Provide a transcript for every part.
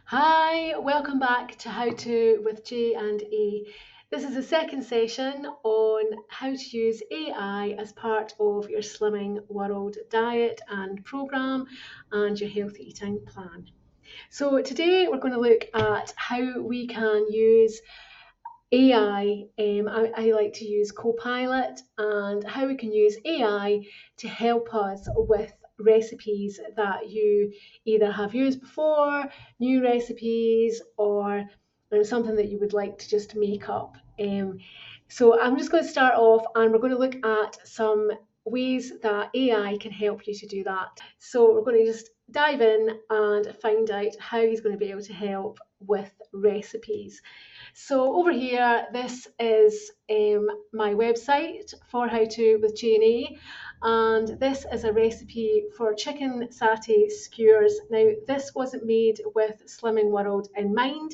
Hi, welcome back to How To with J and A. This is the second session on how to use AI as part of your Slimming World diet and program and your healthy eating plan. So today we're going to look at how we can use AI. I like to use Copilot and how we can use AI to help us with recipes that you either have used before, new recipes, or something that you would like to just make up. So I'm just going to start off and we're going to look at some ways that AI can help you to do that. So we're going to just dive in and find out how he's going to be able to help with recipes. So over here, this is my website for How To with J&A, and this is a recipe for chicken satay skewers. Now, this wasn't made with Slimming World in mind.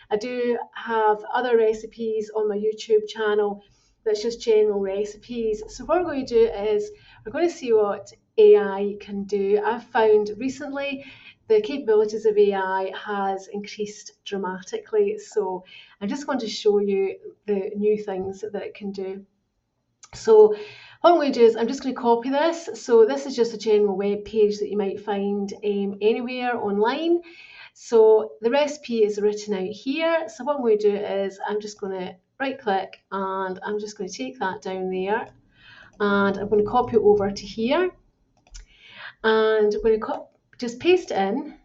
I do have other recipes on my YouTube channel that's just general recipes. So what we're going to do is we're going to see what AI can do. I've found recently the capabilities of AI has increased dramatically. So I'm just going to show you the new things that it can do. So what I'm going to do is I'm just going to copy this. So this is just a general web page that you might find anywhere online. So the recipe is written out here. So what I'm going to do is I'm just going to right click and I'm just going to take that down there and I'm going to copy it over to here and I'm going to just paste it in.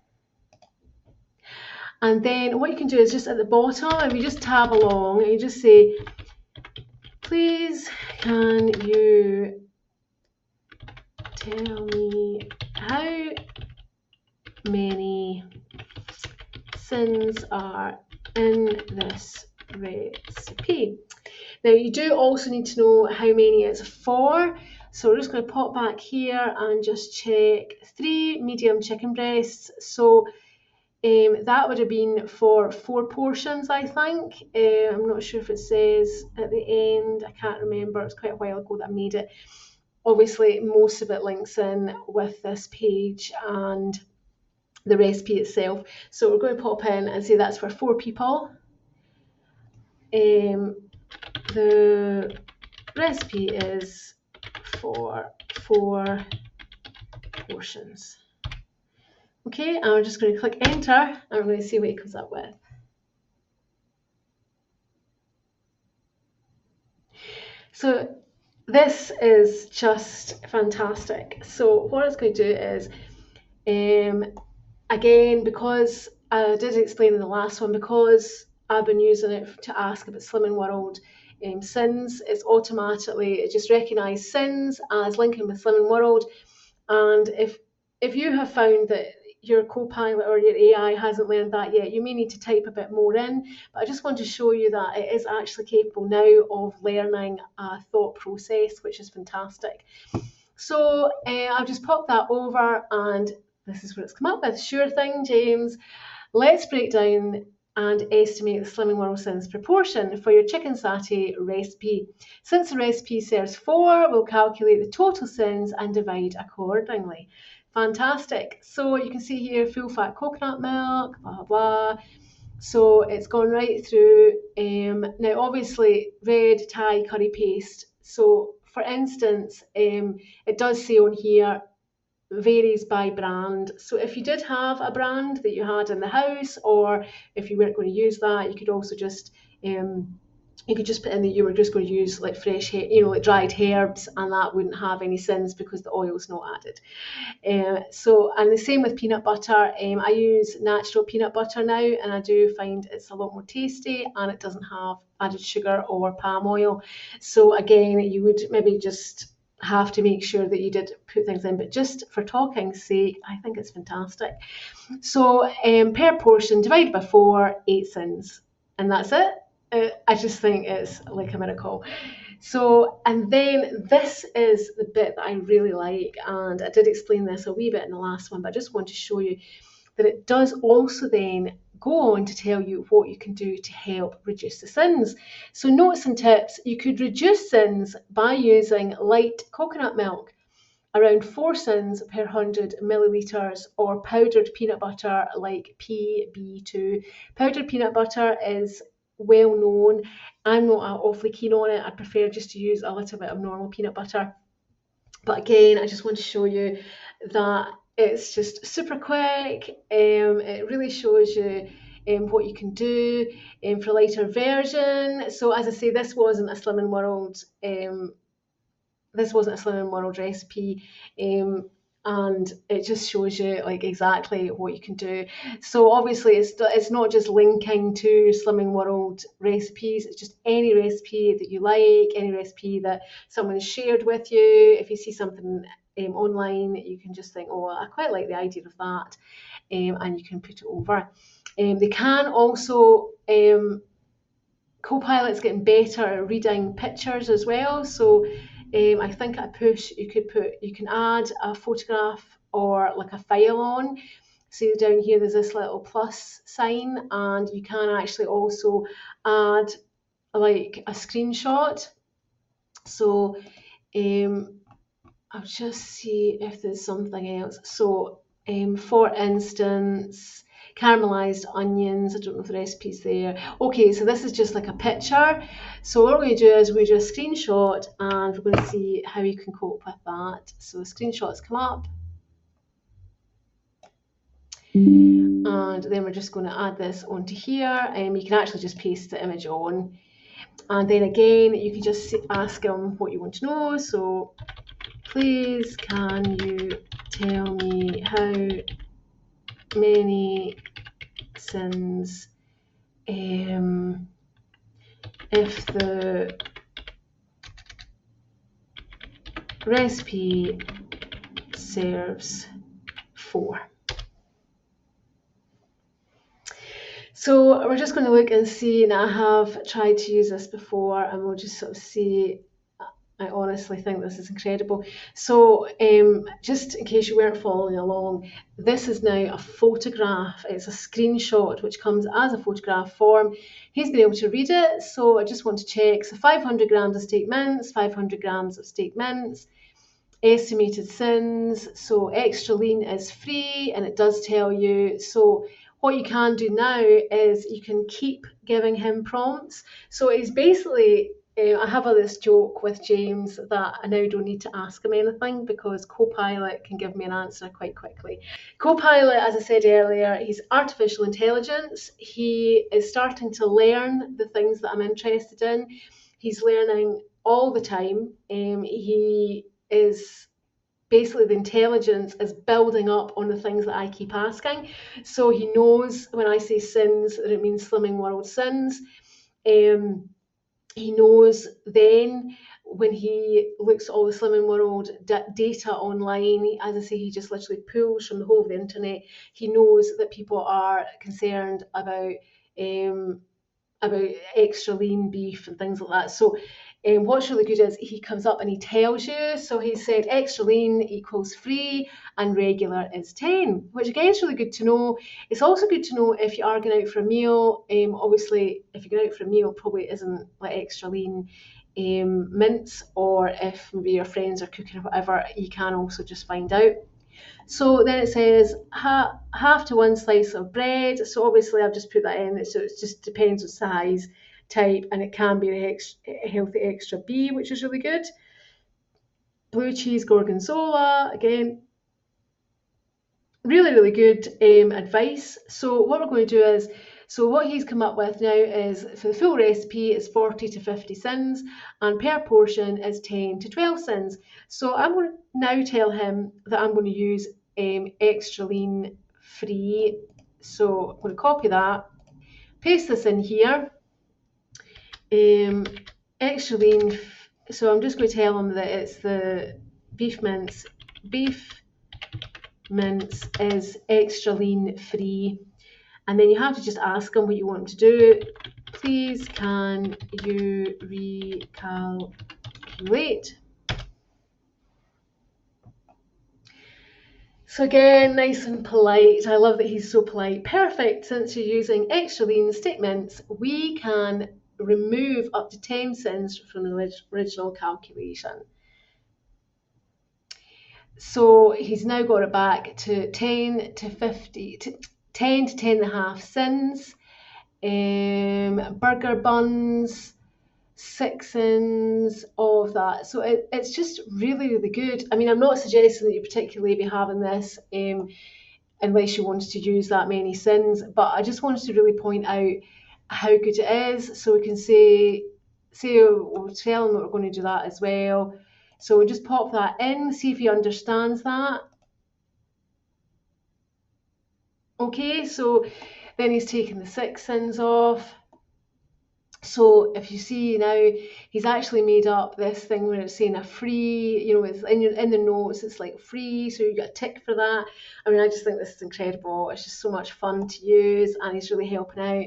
And then what you can do is just at the bottom, if you just tab along and you just say, please can you tell me how many Syns are in this recipe? Now you do also need to know how many it's for. So we're just going to pop back here and just check 3 medium chicken breasts. So that would have been for 4 portions, I think. I'm not sure if it says at the end. I can't remember. It's quite a while ago that I made it. Obviously, most of it links in with this page and the recipe itself. So we're going to pop in and say that's for 4 people. The recipe is for 4 portions. Okay, and we're just going to click enter and we're going to see what it comes up with. So this is just fantastic. So what it's going to do is, again, because I did explain in the last one, because I've been using it to ask about Slimming World Syns, it just recognised Syns as linking with Slimming World. And if you have found that your Copilot or your AI hasn't learned that yet, you may need to type a bit more in. But I just want to show you that it is actually capable now of learning a thought process, which is fantastic. So I've just popped that over and this is what it's come up with. Sure thing, James. Let's break down and estimate the Slimming World Syns proportion for your chicken satay recipe. Since the recipe serves 4, we'll calculate the total Syns and divide accordingly. Fantastic. So you can see here full fat coconut milk, blah, blah, blah. So it's gone right through. Now, obviously, red Thai curry paste. So, for instance, it does say on here, varies by brand. So if you did have a brand that you had in the house, or if you weren't going to use that, you could also just put in that you were just going to use like fresh, like dried herbs, and that wouldn't have any Syns because the oil's not added. And the same with peanut butter. I use natural peanut butter now, and I do find it's a lot more tasty, and it doesn't have added sugar or palm oil. So again, you would maybe just have to make sure that you did put things in, but just for talking's sake, I think it's fantastic. So per portion, divided by 4, 8 Syns, and that's it. I just think it's like a miracle. So, and then this is the bit that I really like, and I did explain this a wee bit in the last one, but I just want to show you that it does also then go on to tell you what you can do to help reduce the Syns. So notes and tips: you could reduce Syns by using light coconut milk. around 4 Syns per 100 millilitres, or powdered peanut butter like PB2. Powdered peanut butter is well known. I'm not awfully keen on it. I prefer just to use a little bit of normal peanut butter. But again, I just want to show you that it's just super quick. It really shows you what you can do for a lighter version. So as I say, this wasn't a Slimming World recipe, and it just shows you like exactly what you can do. So obviously it's not just linking to Slimming World recipes, it's just any recipe that you like, any recipe that someone shared with you. If you see something online, you can just think, oh, I quite like the idea of that, and you can put it over. They can also Copilot's getting better at reading pictures as well. So I think at a push you can add a photograph or like a file on. See down here there's this little plus sign, and you can actually also add like a screenshot. So I'll just see if there's something else. So for instance, caramelized onions. I don't know if the recipe's there. Okay, so this is just like a picture. So what we're going to do is we're going to do a screenshot, and we're going to see how you can cope with that. So screenshots come up, and then we're just going to add this onto here. You can actually just paste the image on, and then again you can just ask them what you want to know. So please can you tell me how many Syns if the recipe serves 4. So we're just going to look and see, and I have tried to use this before, and we'll just sort of see. I honestly think this is incredible. So just in case you weren't following along, this is now a photograph. It's a screenshot which comes as a photograph form. He's been able to read it, so I just want to check. So 500 grams of steak mince, 500 grams of steak mince, estimated Syns. So extra lean is free, and it does tell you. So what you can do now is you can keep giving him prompts. So it's basically, I have this joke with James that I now don't need to ask him anything because Copilot can give me an answer quite quickly. Copilot, as I said earlier, he's artificial intelligence. He is starting to learn the things that I'm interested in. He's learning all the time. He is basically, the intelligence is building up on the things that I keep asking. So he knows when I say Syns that it means Slimming World Syns. He knows then when he looks at all the Slimming World data online, as I say, he just literally pulls from the whole of the internet. He knows that people are concerned about extra lean beef and things like that. So what's really good is he comes up and he tells you. So he said extra lean equals free and regular is 10, which again is really good to know. It's also good to know if you are going out for a meal. Obviously, if you're going out for a meal, probably isn't like extra lean mince, or if maybe your friends are cooking or whatever, you can also just find out. So then it says half to 1 slice of bread. So obviously I've just put that in. So it just depends on size, type, and it can be a healthy extra B, which is really good. Blue cheese gorgonzola, again, really, really good advice. So what we're going to do is, so what he's come up with now is for the full recipe is 40 to 50 Syns, and per portion is 10 to 12 Syns. So I'm going to now tell him that I'm going to use extra lean free. So I'm going to copy that, paste this in here. Extra lean. So I'm just going to tell him that it's the beef mince. Beef mince is extra lean free, and then you have to just ask them what you want to do. Please can you recalculate? So again, nice and polite. I love that he's so polite. Perfect. Since you're using extra lean steak mince, we can remove up to 10 Syns from the original calculation. So he's now got it back to 10 to 50, to 10 to 10 and a half Syns, burger buns, 6 Syns, all of that. So it's just really, really good. I mean, I'm not suggesting that you particularly be having this unless you wanted to use that many Syns, but I just wanted to really point out how good it is. So we can say we'll tell him that we're going to do that as well. So we'll just pop that in, see if he understands that. Okay, so then he's taking the 6 Syns off. So if you see now, he's actually made up this thing where it's saying a free, it's in the notes, it's like free, so you get a tick for that. I mean, I just think this is incredible. It's just so much fun to use, and he's really helping out.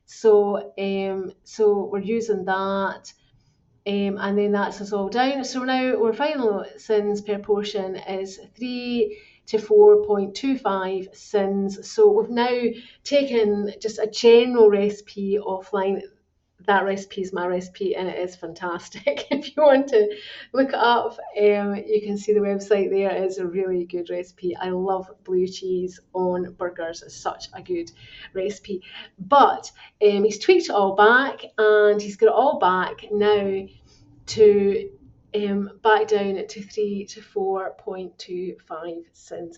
So we're using that. And then that's us all down. So now our final Syns per portion is 3 to 4.25 Syns. So we've now taken just a general recipe offline. That recipe is my recipe, and it is fantastic. If you want to look it up, you can see the website there. It's a really good recipe. I love blue cheese on burgers. It's such a good recipe. But he's tweaked it all back, and he's got it all back now to back down to 3 to 4.25 Syns.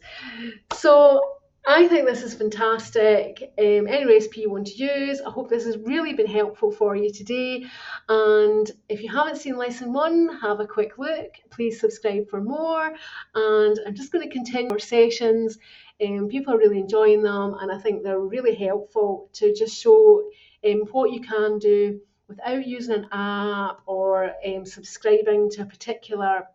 So I think this is fantastic. Any recipe you want to use, I hope this has really been helpful for you today. And if you haven't seen lesson 1, have a quick look. Please subscribe for more. And I'm just going to continue our sessions. People are really enjoying them, and I think they're really helpful to just show what you can do without using an app or subscribing to a particular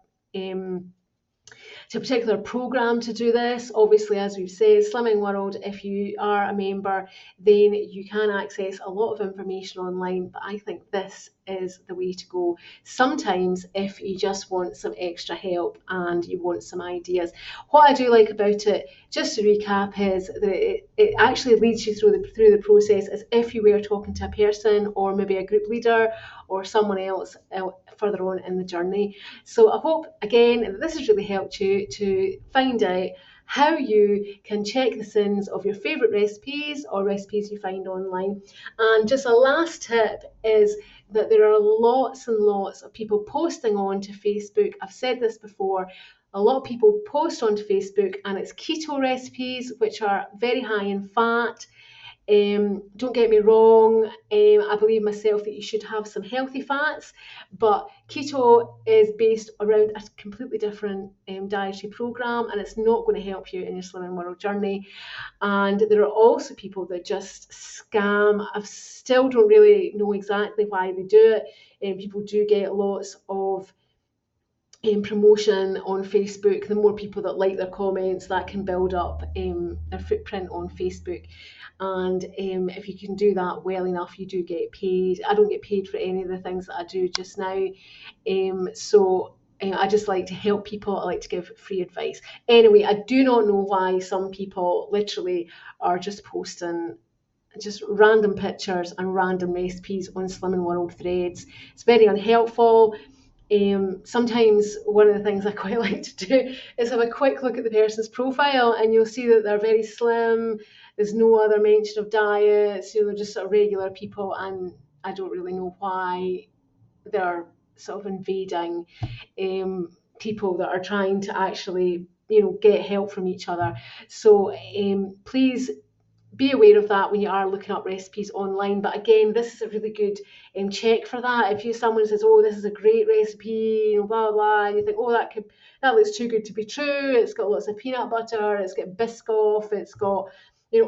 program to do this. Obviously, as we've said, Slimming World, if you are a member, then you can access a lot of information online, but I think this is the way to go. Sometimes if you just want some extra help and you want some ideas. What I do like about it, just to recap, is that it actually leads you through the process as if you were talking to a person or maybe a group leader or someone else further on in the journey. So I hope, again, that this has really helped you to find out how you can check the Syns of your favourite recipes or recipes you find online. And just a last tip is that there are lots and lots of people posting onto Facebook. I've said this before. A lot of people post onto Facebook, and it's keto recipes, which are very high in fat. Don't get me wrong, I believe myself that you should have some healthy fats, but keto is based around a completely different dietary program, and it's not going to help you in your Slimming World journey. And there are also people that just scam. I still don't really know exactly why they do it. People do get lots of promotion on Facebook. The more people that like their comments, that can build up their footprint on Facebook. And if you can do that well enough, you do get paid. I don't get paid for any of the things that I do just now. So I just like to help people. I like to give free advice. Anyway, I do not know why some people literally are just posting just random pictures and random recipes on Slimming World threads. It's very unhelpful. Sometimes one of the things I quite like to do is have a quick look at the person's profile, and you'll see that they're very slim. There's no other mention of diets. They're just sort of regular people, and I don't really know why they're sort of invading people that are trying to actually, get help from each other. So please be aware of that when you are looking up recipes online. But again, this is a really good check for that. If someone says, "Oh, this is a great recipe," blah blah, and you think, "Oh, that looks too good to be true. It's got lots of peanut butter. It's got Biscoff. It's got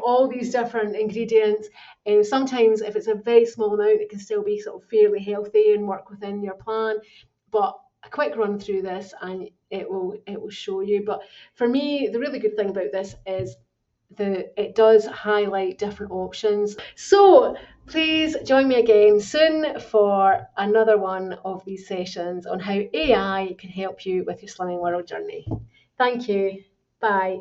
all these different ingredients." And sometimes, if it's a very small amount, it can still be sort of fairly healthy and work within your plan. But a quick run through this, and it will show you. But for me, the really good thing about this is it does highlight different options. So please join me again soon for another one of these sessions on how AI can help you with your Slimming World journey. Thank you. Bye.